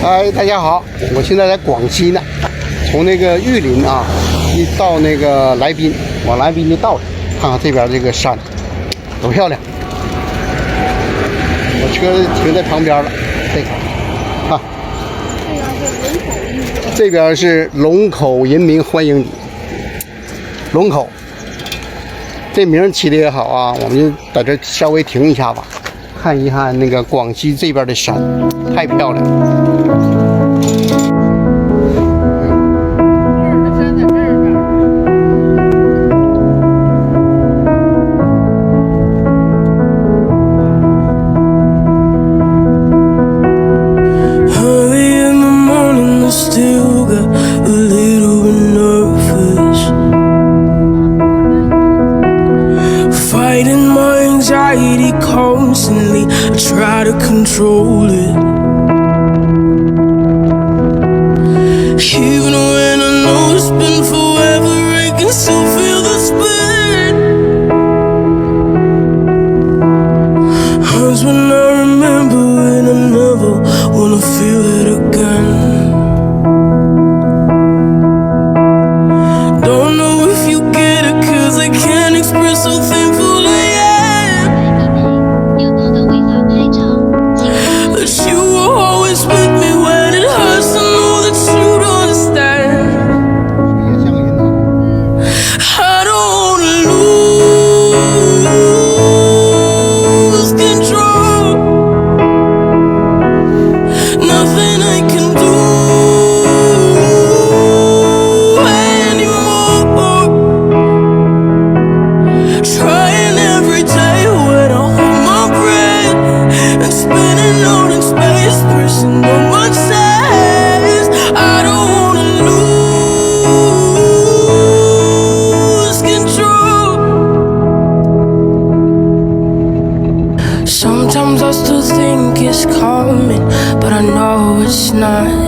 嗨，大家好，我现在在广西呢，从那个玉林啊，一到那个来宾，往来宾就到了。看看这边这个山，多漂亮！我车停在旁边了，这个啊，这边是龙口人民欢迎你。龙口，这名起的也好啊，我们就在这稍微停一下吧。看一看那个广西这边的山，太漂亮了。Constantly, I try to control it. Even when I know it's been forever, I can still feel the spin. Times when I remember and I never wanna feel it again. Don't know if you get it, 'cause I can't express how thankful I am. You were always with me when it hurts. I know that you don't understand. I don't wanna lose control. Nothing I can do anymore. Trying every day when I hold my breath and spinning on pressing on my chest. I don't wanna lose control. Sometimes I still think it's coming, but I know it's not.